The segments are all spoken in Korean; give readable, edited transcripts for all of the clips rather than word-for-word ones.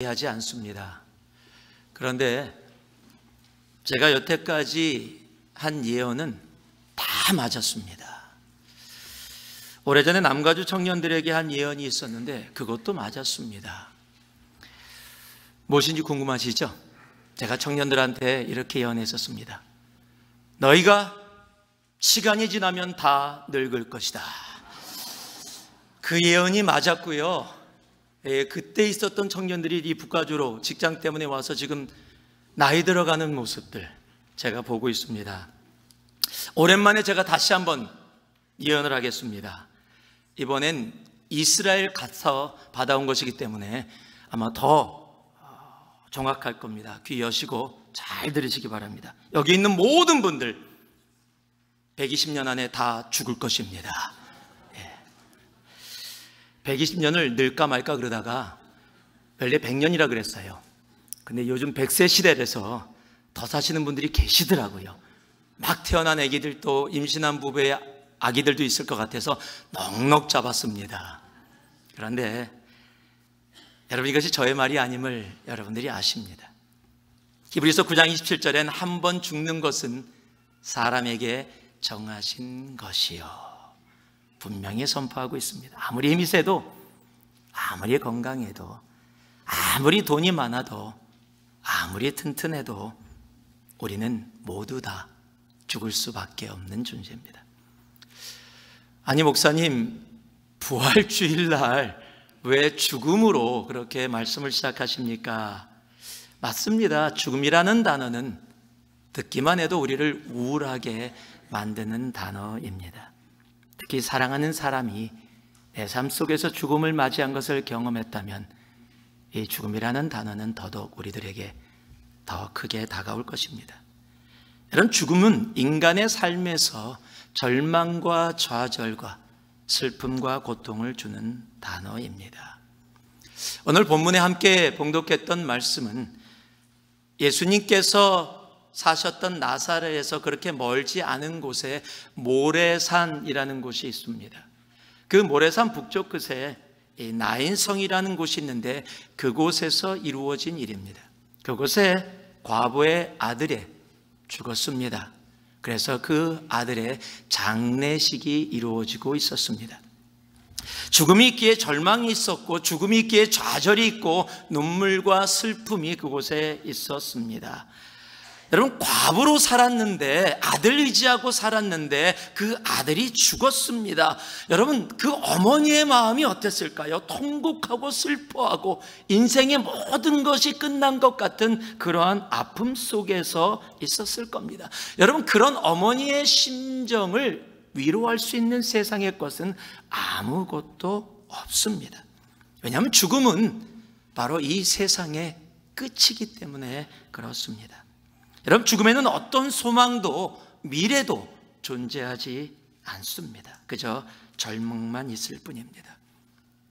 하지 않습니다. 그런데 제가 여태까지 한 예언은 다 맞았습니다. 오래전에 남가주 청년들에게 한 예언이 있었는데 그것도 맞았습니다. 무엇인지 궁금하시죠? 제가 청년들한테 이렇게 예언했었습니다. 너희가 시간이 지나면 다 늙을 것이다. 그 예언이 맞았고요. 그때 있었던 청년들이 이 북가주로 직장 때문에 와서 지금 나이 들어가는 모습들 제가 보고 있습니다. 오랜만에 제가 다시 한번 예언을 하겠습니다. 이번엔 이스라엘 가서 받아온 것이기 때문에 아마 더 정확할 겁니다. 귀 여시고 잘 들으시기 바랍니다. 여기 있는 모든 분들 120년 안에 다 죽을 것입니다. 120년을 늘까 말까 그러다가 원래 100년이라 그랬어요. 근데 요즘 100세 시대라서 더 사시는 분들이 계시더라고요. 막 태어난 아기들도 임신한 부부의 아기들도 있을 것 같아서 넉넉 잡았습니다. 그런데 여러분, 이것이 저의 말이 아님을 여러분들이 아십니다. 히브리서 9장 27절엔 한 번 죽는 것은 사람에게 정하신 것이요, 분명히 선포하고 있습니다. 아무리 힘이 세도, 아무리 건강해도, 아무리 돈이 많아도, 아무리 튼튼해도 우리는 모두 다 죽을 수밖에 없는 존재입니다. 아니 목사님, 부활주일날 왜 죽음으로 그렇게 말씀을 시작하십니까? 맞습니다. 죽음이라는 단어는 듣기만 해도 우리를 우울하게 만드는 단어입니다. 특히 사랑하는 사람이 내 삶 속에서 죽음을 맞이한 것을 경험했다면 이 죽음이라는 단어는 더더욱 우리들에게 더 크게 다가올 것입니다. 이런 죽음은 인간의 삶에서 절망과 좌절과 슬픔과 고통을 주는 단어입니다. 오늘 본문에 함께 봉독했던 말씀은 예수님께서 사셨던 나사렛에서 그렇게 멀지 않은 곳에 모래산이라는 곳이 있습니다. 그 모래산 북쪽 끝에 나인성이라는 곳이 있는데 그곳에서 이루어진 일입니다. 그곳에 과부의 아들이 죽었습니다. 그래서 그 아들의 장례식이 이루어지고 있었습니다. 죽음이 있기에 절망이 있었고, 죽음이 있기에 좌절이 있고, 눈물과 슬픔이 그곳에 있었습니다. 여러분, 과부로 살았는데, 아들 의지하고 살았는데 그 아들이 죽었습니다. 여러분, 그 어머니의 마음이 어땠을까요? 통곡하고 슬퍼하고 인생의 모든 것이 끝난 것 같은 그러한 아픔 속에서 있었을 겁니다. 여러분, 그런 어머니의 심정을 위로할 수 있는 세상의 것은 아무것도 없습니다. 왜냐하면 죽음은 바로 이 세상의 끝이기 때문에 그렇습니다. 여러분, 죽음에는 어떤 소망도 미래도 존재하지 않습니다. 그저 절망만 있을 뿐입니다.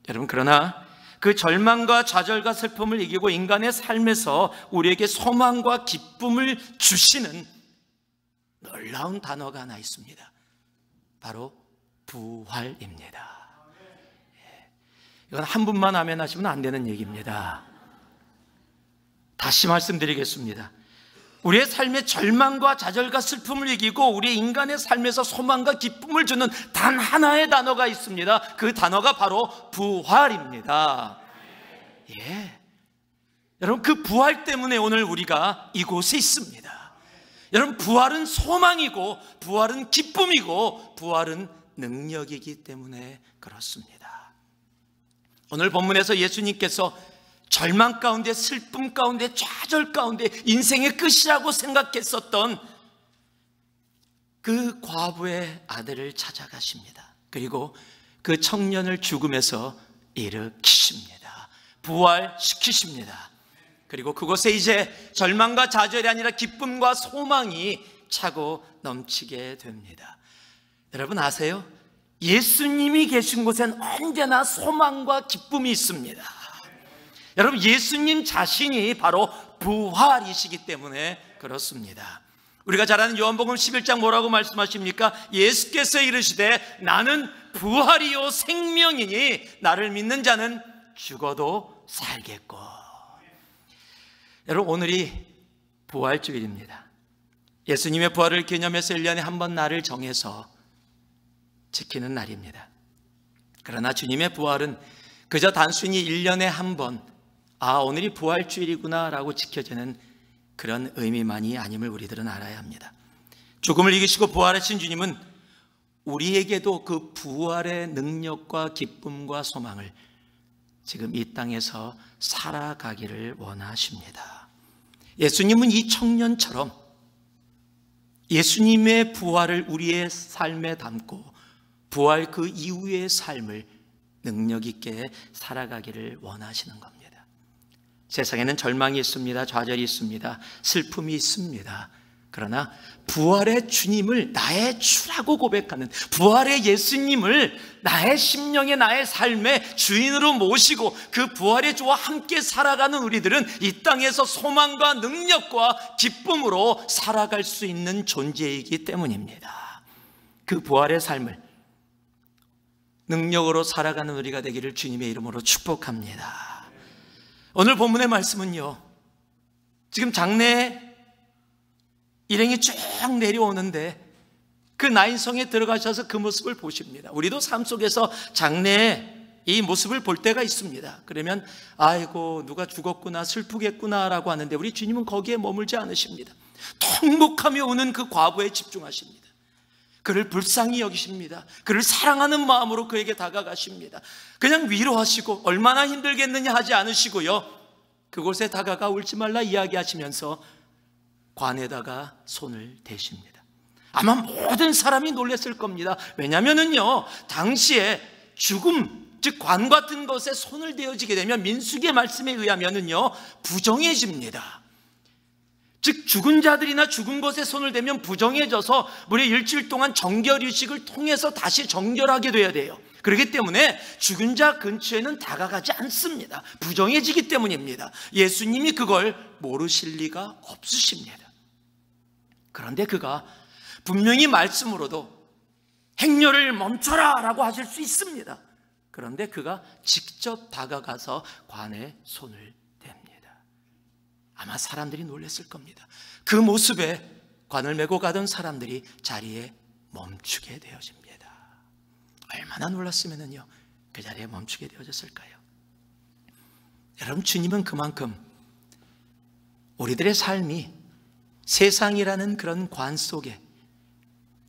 여러분, 그러나 그 절망과 좌절과 슬픔을 이기고 인간의 삶에서 우리에게 소망과 기쁨을 주시는 놀라운 단어가 하나 있습니다. 바로 부활입니다. 이건 한 분만 아멘 하시면 안 되는 얘기입니다. 다시 말씀드리겠습니다. 우리의 삶의 절망과 좌절과 슬픔을 이기고 우리 인간의 삶에서 소망과 기쁨을 주는 단 하나의 단어가 있습니다. 그 단어가 바로 부활입니다. 여러분, 그 부활 때문에 오늘 우리가 이곳에 있습니다. 여러분, 부활은 소망이고, 부활은 기쁨이고, 부활은 능력이기 때문에 그렇습니다. 오늘 본문에서 예수님께서 절망 가운데, 슬픔 가운데, 좌절 가운데 인생의 끝이라고 생각했었던 그 과부의 아들을 찾아가십니다. 그리고 그 청년을 죽음에서 일으키십니다. 부활시키십니다. 그리고 그곳에 이제 절망과 좌절이 아니라 기쁨과 소망이 차고 넘치게 됩니다. 여러분 아세요? 예수님이 계신 곳엔 언제나 소망과 기쁨이 있습니다. 여러분, 예수님 자신이 바로 부활이시기 때문에 그렇습니다. 우리가 잘 아는 요한복음 11장 뭐라고 말씀하십니까? 예수께서 이르시되 나는 부활이요 생명이니 나를 믿는 자는 죽어도 살겠고. 여러분, 오늘이 부활주일입니다. 예수님의 부활을 기념해서 1년에 한 번 날을 정해서 지키는 날입니다. 그러나 주님의 부활은 그저 단순히 1년에 한 번, 오늘이 부활주일이구나 라고 지켜지는 그런 의미만이 아님을 우리들은 알아야 합니다. 죽음을 이기시고 부활하신 주님은 우리에게도 그 부활의 능력과 기쁨과 소망을 지금 이 땅에서 살아가기를 원하십니다. 예수님은 이 청년처럼 예수님의 부활을 우리의 삶에 담고 부활 그 이후의 삶을 능력 있게 살아가기를 원하시는 겁니다. 세상에는 절망이 있습니다. 좌절이 있습니다. 슬픔이 있습니다. 그러나 부활의 주님을 나의 주라고 고백하는, 부활의 예수님을 나의 심령의 나의 삶의 주인으로 모시고 그 부활의 주와 함께 살아가는 우리들은 이 땅에서 소망과 능력과 기쁨으로 살아갈 수 있는 존재이기 때문입니다. 그 부활의 삶을 능력으로 살아가는 우리가 되기를 주님의 이름으로 축복합니다. 오늘 본문의 말씀은요, 지금 장래에 일행이 쭉 내려오는데 그 나인성에 들어가셔서 그 모습을 보십니다. 우리도 삶 속에서 장래에 이 모습을 볼 때가 있습니다. 그러면 아이고 누가 죽었구나, 슬프겠구나 라고 하는데 우리 주님은 거기에 머물지 않으십니다. 통곡하며 우는 그 과부에 집중하십니다. 그를 불쌍히 여기십니다. 그를 사랑하는 마음으로 그에게 다가가십니다. 그냥 위로하시고 얼마나 힘들겠느냐 하지 않으시고요, 그곳에 다가가 울지 말라 이야기하시면서 관에다가 손을 대십니다. 아마 모든 사람이 놀랐을 겁니다. 왜냐하면요, 당시에 죽음, 즉 관 같은 것에 손을 대어지게 되면 민수기의 말씀에 의하면요 부정해집니다. 즉 죽은 자들이나 죽은 것에 손을 대면 부정해져서 무려 일주일 동안 정결의식을 통해서 다시 정결하게 돼야 돼요. 그렇기 때문에 죽은 자 근처에는 다가가지 않습니다. 부정해지기 때문입니다. 예수님이 그걸 모르실 리가 없으십니다. 그런데 그가 분명히 말씀으로도 행렬을 멈춰라 라고 하실 수 있습니다. 그런데 그가 직접 다가가서 관에 손을 댑니다. 아마 사람들이 놀랐을 겁니다. 그 모습에 관을 메고 가던 사람들이 자리에 멈추게 되어집니다. 얼마나 놀랐으면요 그 자리에 멈추게 되어졌을까요? 여러분, 주님은 그만큼 우리들의 삶이 세상이라는 그런 관 속에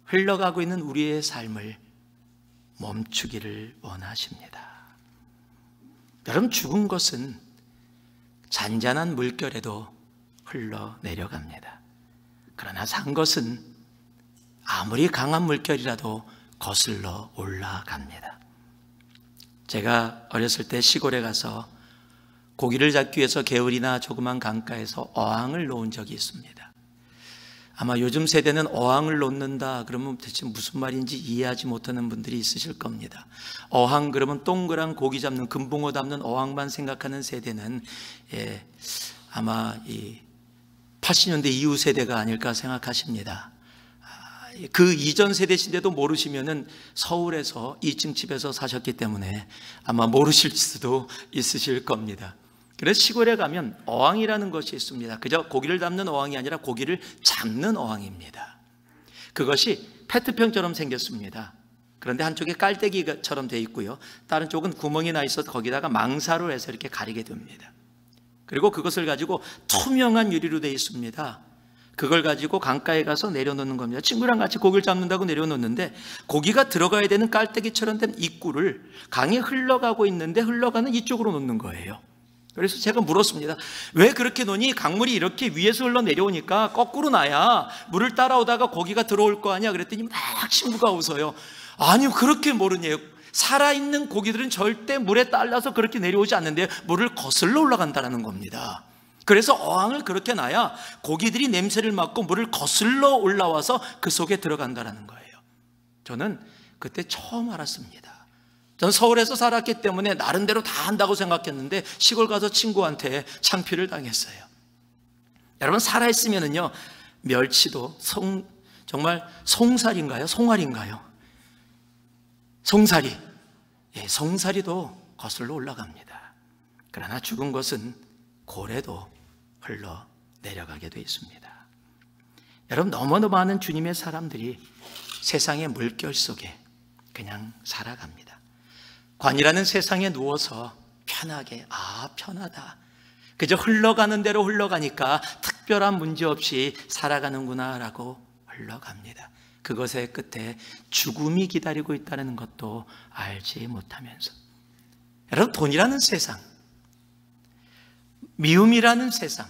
흘러가고 있는 우리의 삶을 멈추기를 원하십니다. 여러분, 죽은 것은 잔잔한 물결에도 흘러내려갑니다. 그러나 산 것은 아무리 강한 물결이라도 거슬러 올라갑니다. 제가 어렸을 때 시골에 가서 고기를 잡기 위해서 개울이나 조그만 강가에서 어항을 놓은 적이 있습니다. 아마 요즘 세대는 어항을 놓는다 그러면 대체 무슨 말인지 이해하지 못하는 분들이 있으실 겁니다. 어항 그러면 동그란 고기 잡는, 금붕어 잡는 어항만 생각하는 세대는 아마 이 80년대 이후 세대가 아닐까 생각하십니다. 그 이전 세대신데도 모르시면은 서울에서 2층 집에서 사셨기 때문에 아마 모르실 수도 있으실 겁니다. 그래서 시골에 가면 어항이라는 것이 있습니다. 그저 고기를 잡는 어항이 아니라 고기를 잡는 어항입니다. 그것이 페트병처럼 생겼습니다. 그런데 한쪽에 깔때기처럼 되어 있고요, 다른 쪽은 구멍이 나 있어서 거기다가 망사로 해서 이렇게 가리게 됩니다. 그리고 그것을 가지고 투명한 유리로 되어 있습니다. 그걸 가지고 강가에 가서 내려놓는 겁니다. 친구랑 같이 고기를 잡는다고 내려놓는데 고기가 들어가야 되는 깔때기처럼 된 입구를 강이 흘러가고 있는데 흘러가는 이쪽으로 놓는 거예요. 그래서 제가 물었습니다. 왜 그렇게 놓니? 강물이 이렇게 위에서 흘러내려오니까 거꾸로 놔야 물을 따라오다가 고기가 들어올 거 아니야? 그랬더니 막 친구가 웃어요. 아니요, 그렇게 모르네요. 살아있는 고기들은 절대 물에 딸려서 그렇게 내려오지 않는데 물을 거슬러 올라간다는 겁니다. 그래서 어항을 그렇게 놔야 고기들이 냄새를 맡고 물을 거슬러 올라와서 그 속에 들어간다는 거예요. 저는 그때 처음 알았습니다. 저는 서울에서 살았기 때문에 나름대로 다 한다고 생각했는데 시골 가서 친구한테 창피를 당했어요. 여러분, 살아있으면은요 멸치도 정말 송살인가요? 송알인가요? 송사리. 송사리도 거슬러 올라갑니다. 그러나 죽은 것은 고래도 흘러 내려가게 되어 있습니다. 여러분, 너무나 많은 주님의 사람들이 세상의 물결 속에 그냥 살아갑니다. 관이라는 세상에 누워서 편하게, 편하다, 그저 흘러가는 대로 흘러가니까 특별한 문제 없이 살아가는구나 라고 흘러갑니다. 그것의 끝에 죽음이 기다리고 있다는 것도 알지 못하면서, 여러분, 돈이라는 세상, 미움이라는 세상,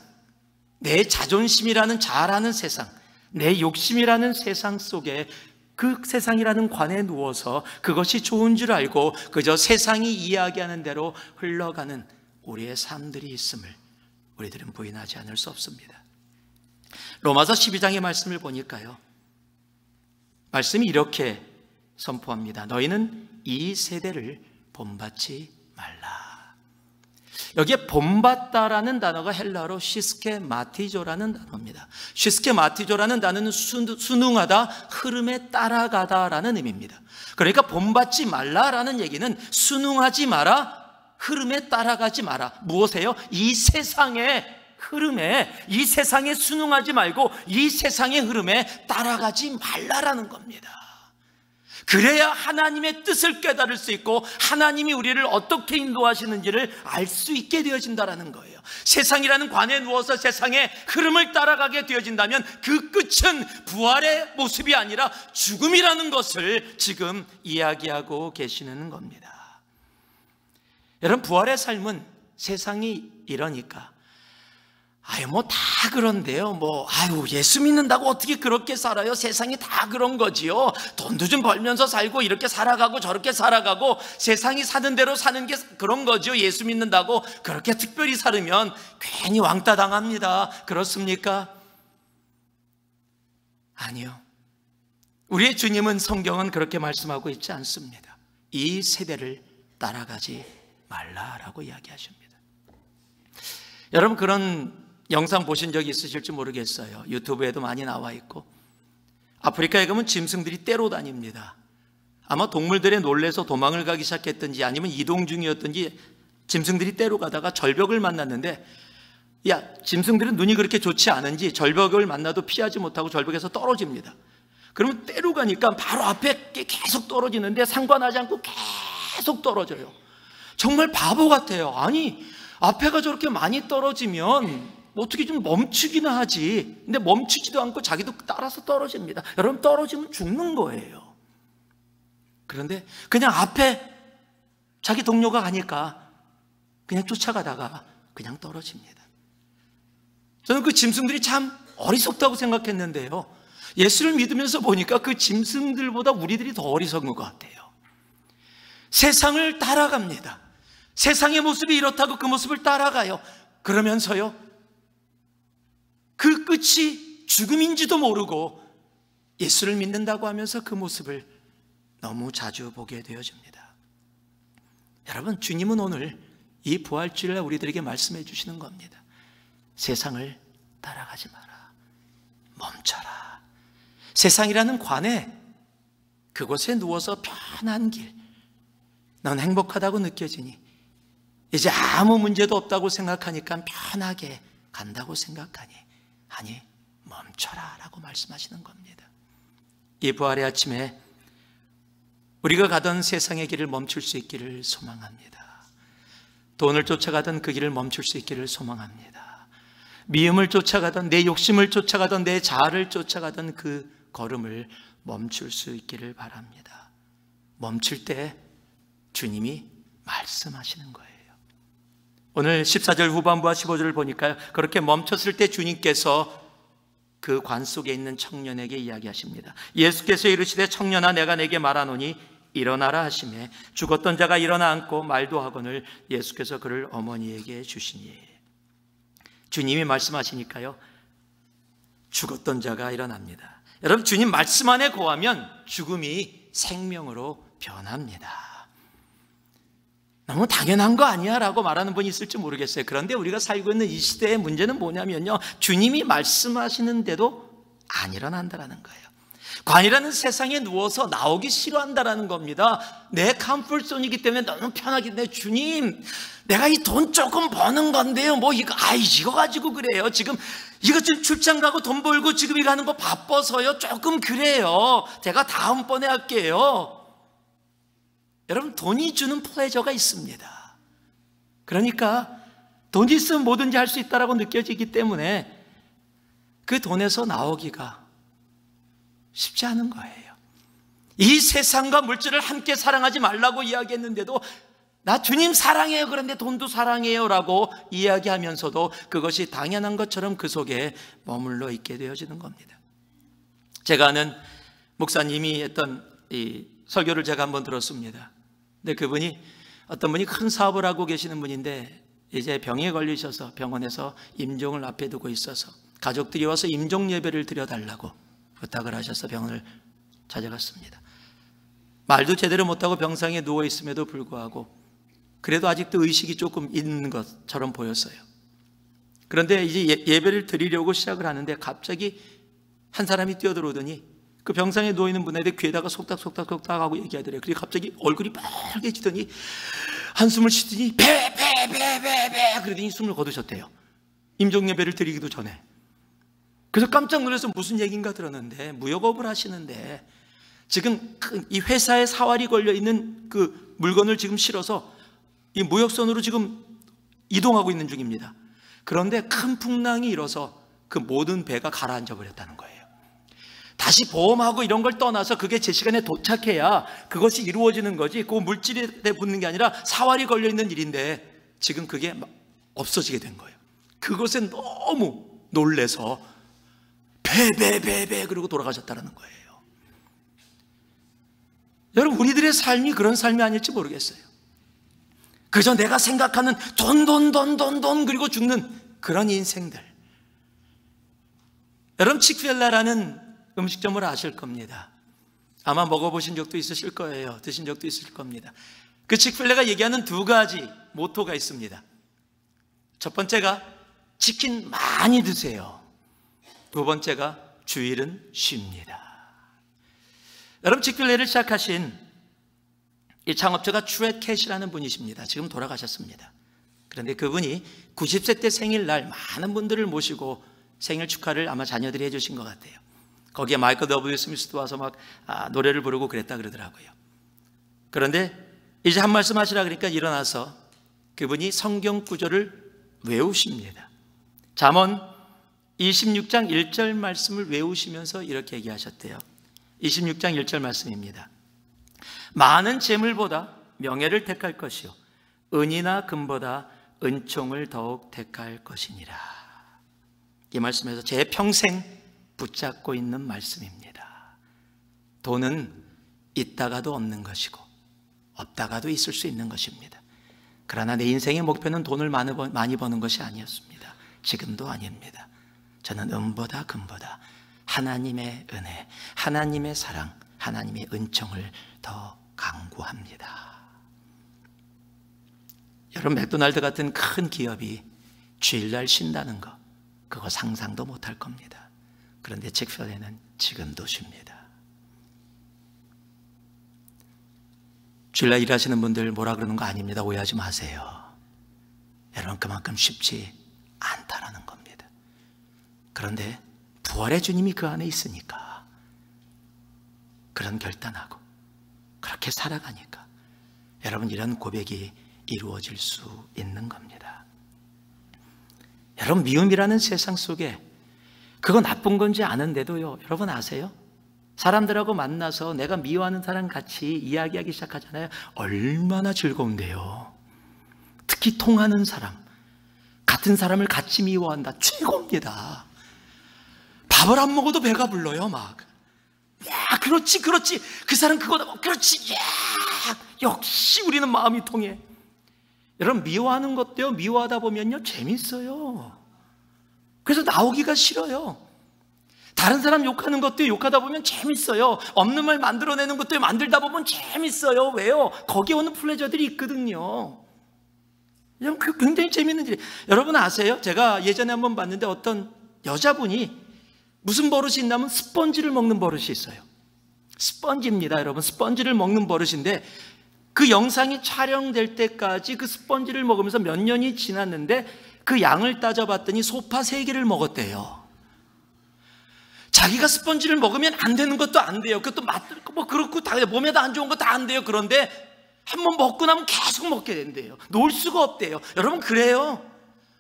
내 자존심이라는 자아라는 세상, 내 욕심이라는 세상 속에, 그 세상이라는 관에 누워서 그것이 좋은 줄 알고 그저 세상이 이야기하는 대로 흘러가는 우리의 삶들이 있음을 우리들은 부인하지 않을 수 없습니다. 로마서 12장의 말씀을 보니까요, 말씀이 이렇게 선포합니다. 너희는 이 세대를 본받지 말라. 여기에 본받다라는 단어가 헬라어로 시스케마티조라는 단어입니다. 시스케마티조라는 단어는 순응하다, 흐름에 따라가다라는 의미입니다. 그러니까 본받지 말라라는 얘기는 순응하지 마라, 흐름에 따라가지 마라. 무엇이에요? 이 세상의 흐름에, 이 세상에 순응하지 말고 이 세상의 흐름에 따라가지 말라라는 겁니다. 그래야 하나님의 뜻을 깨달을 수 있고 하나님이 우리를 어떻게 인도하시는지를 알 수 있게 되어진다는 거예요. 세상이라는 관에 누워서 세상의 흐름을 따라가게 되어진다면 그 끝은 부활의 모습이 아니라 죽음이라는 것을 지금 이야기하고 계시는 겁니다. 여러분, 부활의 삶은 세상이 이러니까 다 그런데요. 예수 믿는다고 어떻게 그렇게 살아요? 세상이 다 그런 거지요. 돈도 좀 벌면서 살고 이렇게 살아가고 저렇게 살아가고 세상이 사는 대로 사는 게 그런 거죠. 예수 믿는다고 그렇게 특별히 살으면 괜히 왕따 당합니다. 그렇습니까? 아니요. 우리의 주님은, 성경은 그렇게 말씀하고 있지 않습니다. 이 세대를 따라가지 말라라고 이야기하십니다. 여러분, 그런 영상 보신 적이 있으실지 모르겠어요. 유튜브에도 많이 나와 있고, 아프리카에 가면 짐승들이 떼로 다닙니다. 아마 동물들에 놀래서 도망을 가기 시작했든지 아니면 이동 중이었든지 짐승들이 떼로 가다가 절벽을 만났는데, 짐승들은 눈이 그렇게 좋지 않은지 절벽을 만나도 피하지 못하고 절벽에서 떨어집니다. 그러면 떼로 가니까 바로 앞에 계속 떨어지는데 상관하지 않고 계속 떨어져요. 정말 바보 같아요. 아니, 앞에가 저렇게 많이 떨어지면 어떻게 좀 멈추기나 하지. 근데 멈추지도 않고 자기도 따라서 떨어집니다. 여러분, 떨어지면 죽는 거예요. 그런데 그냥 앞에 자기 동료가 가니까 그냥 쫓아가다가 그냥 떨어집니다. 저는 그 짐승들이 참 어리석다고 생각했는데요, 예수를 믿으면서 보니까 그 짐승들보다 우리들이 더 어리석은 것 같아요. 세상을 따라갑니다. 세상의 모습이 이렇다고 그 모습을 따라가요. 그러면서요, 그 끝이 죽음인지도 모르고 예수를 믿는다고 하면서 그 모습을 너무 자주 보게 되어집니다. 여러분, 주님은 오늘 이 부활주일날 우리들에게 말씀해 주시는 겁니다. 세상을 따라가지 마라. 멈춰라. 세상이라는 관에, 그곳에 누워서 편한 길, 넌 행복하다고 느껴지니, 이제 아무 문제도 없다고 생각하니까 편하게 간다고 생각하니, 아니, 멈춰라 라고 말씀하시는 겁니다. 이 부활의 아침에 우리가 가던 세상의 길을 멈출 수 있기를 소망합니다. 돈을 쫓아가던 그 길을 멈출 수 있기를 소망합니다. 미움을 쫓아가던, 내 욕심을 쫓아가던, 내 자아를 쫓아가던 그 걸음을 멈출 수 있기를 바랍니다. 멈출 때 주님이 말씀하시는 거예요. 오늘 14절 후반부와 15절을 보니까요, 그렇게 멈췄을 때 주님께서 그 관 속에 있는 청년에게 이야기하십니다. 예수께서 이르시되 청년아, 내가 내게 말하노니 일어나라 하시매 죽었던 자가 일어나 앉고 말도 하거늘 예수께서 그를 어머니에게 주시니. 주님이 말씀하시니까요, 죽었던 자가 일어납니다. 여러분, 주님 말씀 안에 거하면 죽음이 생명으로 변합니다. 너무 당연한 거 아니야 라고 말하는 분이 있을지 모르겠어요. 그런데 우리가 살고 있는 이 시대의 문제는 뭐냐면요, 주님이 말씀하시는데도 안 일어난다는 거예요. 관이라는 세상에 누워서 나오기 싫어한다라는 겁니다. 내 컴포트존이기 때문에 너무 편하기 때문에 주님, 내가 이 돈 조금 버는 건데요. 뭐 이거 가지고 그래요. 지금 이거 좀 출장 가고 돈 벌고 지금 이거 하는 거 바빠서요. 조금 그래요. 제가 다음번에 할게요. 여러분, 돈이 주는 플레저가 있습니다. 그러니까 돈이 있으면 뭐든지 할 수 있다라고 느껴지기 때문에 그 돈에서 나오기가 쉽지 않은 거예요. 이 세상과 물질을 함께 사랑하지 말라고 이야기했는데도 나 주님 사랑해요. 그런데 돈도 사랑해요 라고 이야기하면서도 그것이 당연한 것처럼 그 속에 머물러 있게 되어지는 겁니다. 제가 아는 목사님이 했던 이 설교를 제가 한번 들었습니다. 근데 그분이 어떤 분이 큰 사업을 하고 계시는 분인데 이제 병에 걸리셔서 병원에서 임종을 앞에 두고 있어서 가족들이 와서 임종 예배를 드려달라고 부탁을 하셔서 병원을 찾아갔습니다. 말도 제대로 못하고 병상에 누워있음에도 불구하고 그래도 아직도 의식이 조금 있는 것처럼 보였어요. 그런데 이제 예배를 드리려고 시작을 하는데 갑자기 한 사람이 뛰어들어오더니 그 병상에 누워있는 분에게 귀에다가 속닥속닥 하고 얘기하더래요. 그리고 갑자기 얼굴이 빨개지더니 한숨을 쉬더니 배 그러더니 숨을 거두셨대요. 임종 예배를 드리기도 전에. 그래서 깜짝 놀라서 무슨 얘기인가 들었는데 무역업을 하시는데 지금 이 회사에 사활이 걸려있는 그 물건을 지금 실어서 이 무역선으로 지금 이동하고 있는 중입니다. 그런데 큰 풍랑이 일어서 그 모든 배가 가라앉아 버렸다는 거예요. 다시 보험하고 이런 걸 떠나서 그게 제 시간에 도착해야 그것이 이루어지는 거지 그 물질에 붙는 게 아니라 사활이 걸려있는 일인데 지금 그게 없어지게 된 거예요. 그것에 너무 놀래서 배 그러고 돌아가셨다는 거예요. 여러분, 우리들의 삶이 그런 삶이 아닐지 모르겠어요. 그저 내가 생각하는 돈 그리고 죽는 그런 인생들. 여러분, 치크필레라는 음식점을 아실 겁니다. 아마 먹어보신 적도 있으실 거예요. 드신 적도 있을 겁니다. 그 치크필레가 얘기하는 두 가지 모토가 있습니다. 첫 번째가 치킨 많이 드세요. 두 번째가 주일은 쉽니다. 여러분, 치크필레를 시작하신 이 창업자가 추렛 캣이라는 분이십니다. 지금 돌아가셨습니다. 그런데 그분이 90세 때 생일날 많은 분들을 모시고 생일 축하를 아마 자녀들이 해주신 것 같아요. 거기에 마이클 W. 스미스도 와서 막 노래를 부르고 그랬다 그러더라고요. 그런데 이제 한 말씀 하시라 그러니까 일어나서 그분이 성경 구절을 외우십니다. 잠언 26장 1절 말씀을 외우시면서 이렇게 얘기하셨대요. 26장 1절 말씀입니다. 많은 재물보다 명예를 택할 것이요 은이나 금보다 은총을 더욱 택할 것이니라. 이 말씀에서 제 평생 붙잡고 있는 말씀입니다. 돈은 있다가도 없는 것이고 없다가도 있을 수 있는 것입니다. 그러나 내 인생의 목표는 돈을 많이 버는 것이 아니었습니다. 지금도 아닙니다. 저는 은보다 금보다 하나님의 은혜, 하나님의 사랑, 하나님의 은총을 더 강구합니다. 여러분, 맥도날드 같은 큰 기업이 주일날 쉰다는 거 그거 상상도 못할 겁니다. 그런데 치크필레는 지금도 쉽니다. 주일날 일하시는 분들 뭐라 그러는 거 아닙니다. 오해하지 마세요. 여러분, 그만큼 쉽지 않다라는 겁니다. 그런데 부활의 주님이 그 안에 있으니까 그런 결단하고 그렇게 살아가니까 여러분, 이런 고백이 이루어질 수 있는 겁니다. 여러분, 미움이라는 세상 속에 그거 나쁜 건지 아는데도요, 여러분 아세요? 사람들하고 만나서 내가 미워하는 사람 같이 이야기하기 시작하잖아요. 얼마나 즐거운데요. 특히 통하는 사람, 같은 사람을 같이 미워한다. 최고입니다. 밥을 안 먹어도 배가 불러요. 막 야, 그렇지 그 사람 그거다, 그렇지, 야, 역시 우리는 마음이 통해. 여러분, 미워하는 것도요, 미워하다 보면요 재밌어요. 그래서 나오기가 싫어요. 다른 사람 욕하는 것도 욕하다 보면 재밌어요. 없는 말 만들어내는 것도 만들다 보면 재밌어요. 왜요? 거기에 오는 플레저들이 있거든요. 굉장히 재밌는 일이에요. 여러분 아세요? 제가 예전에 한번 봤는데 어떤 여자분이 무슨 버릇이 있냐면 스펀지를 먹는 버릇이 있어요. 스펀지입니다, 여러분. 스펀지를 먹는 버릇인데 그 영상이 촬영될 때까지 그 스펀지를 먹으면서 몇 년이 지났는데 그 양을 따져봤더니 소파 3개를 먹었대요. 자기가 스펀지를 먹으면 안 되는 것도 안 돼요. 그것도 뭐 그렇고 다 몸에도 안 좋은 거 다 안 돼요. 그런데 한번 먹고 나면 계속 먹게 된대요. 놓을 수가 없대요. 여러분, 그래요.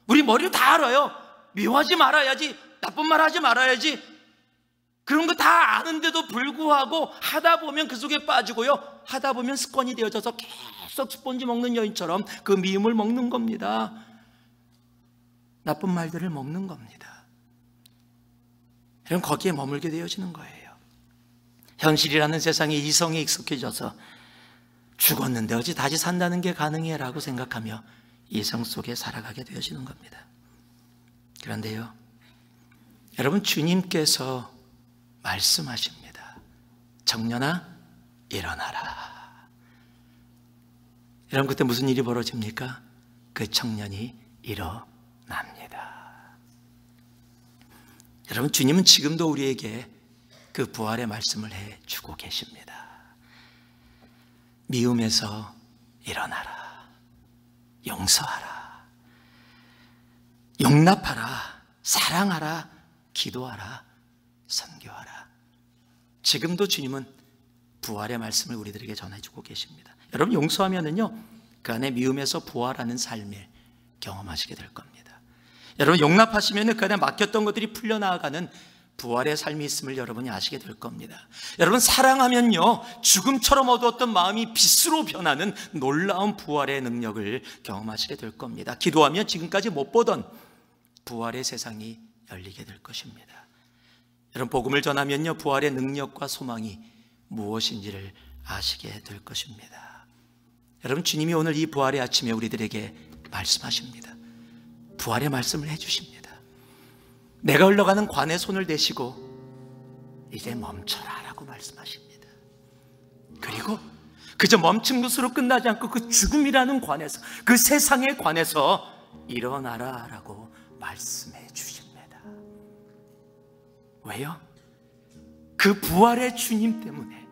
우리 머리로 다 알아요. 미워하지 말아야지, 나쁜 말 하지 말아야지, 그런 거 다 아는데도 불구하고 하다 보면 그 속에 빠지고요, 하다 보면 습관이 되어져서 계속 스펀지 먹는 여인처럼 그 미움을 먹는 겁니다. 나쁜 말들을 먹는 겁니다. 여러분, 거기에 머물게 되어지는 거예요. 현실이라는 세상에 이성에 익숙해져서 죽었는데 어찌 다시 산다는 게 가능해 라고 생각하며 이성 속에 살아가게 되어지는 겁니다. 그런데요, 여러분, 주님께서 말씀하십니다. 청년아, 일어나라. 여러분, 그때 무슨 일이 벌어집니까? 그 청년이 일어납니다. 여러분, 주님은 지금도 우리에게 그 부활의 말씀을 해주고 계십니다. 미움에서 일어나라. 용서하라. 용납하라. 사랑하라. 기도하라. 선교하라. 지금도 주님은 부활의 말씀을 우리들에게 전해주고 계십니다. 여러분, 용서하면은요, 그 안에 미움에서 부활하는 삶을 경험하시게 될 겁니다. 여러분, 용납하시면 그 안에 막혔던 것들이 풀려나가는 부활의 삶이 있음을 여러분이 아시게 될 겁니다. 여러분, 사랑하면요, 죽음처럼 어두웠던 마음이 빛으로 변하는 놀라운 부활의 능력을 경험하시게 될 겁니다. 기도하면 지금까지 못 보던 부활의 세상이 열리게 될 것입니다. 여러분, 복음을 전하면요, 부활의 능력과 소망이 무엇인지를 아시게 될 것입니다. 여러분, 주님이 오늘 이 부활의 아침에 우리들에게 말씀하십니다. 부활의 말씀을 해주십니다. 내가 흘러가는 관에 손을 대시고 이제 멈춰라 라고 말씀하십니다. 그리고 그저 멈춘 것으로 끝나지 않고 그 죽음이라는 관에서, 그 세상의 관에서 일어나라 라고 말씀해 주십니다. 왜요? 그 부활의 주님 때문에,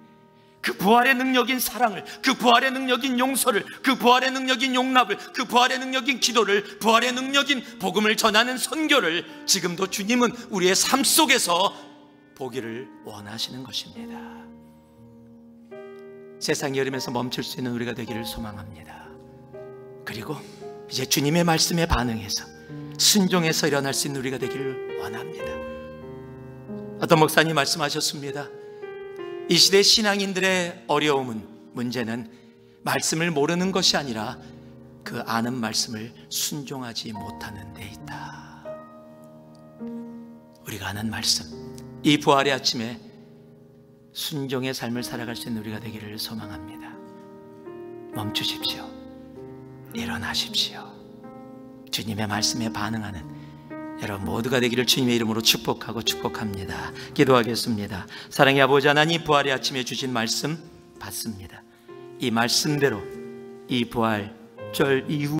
그 부활의 능력인 사랑을, 그 부활의 능력인 용서를, 그 부활의 능력인 용납을, 그 부활의 능력인 기도를, 부활의 능력인 복음을 전하는 선교를 지금도 주님은 우리의 삶 속에서 보기를 원하시는 것입니다. 세상의 흐름에서 멈출 수 있는 우리가 되기를 소망합니다. 그리고 이제 주님의 말씀에 반응해서 순종해서 일어날 수 있는 우리가 되기를 원합니다. 어떤 목사님이 말씀하셨습니다. 이 시대 신앙인들의 어려움은, 문제는 말씀을 모르는 것이 아니라 그 아는 말씀을 순종하지 못하는 데 있다. 우리가 아는 말씀, 이 부활의 아침에 순종의 삶을 살아갈 수 있는 우리가 되기를 소망합니다. 멈추십시오. 일어나십시오. 주님의 말씀에 반응하는 여러분 모두가 되기를 주님의 이름으로 축복하고 축복합니다. 기도하겠습니다. 사랑의 아버지 하나님, 부활의 아침에 주신 말씀 받습니다. 이 말씀대로 이 부활절 이후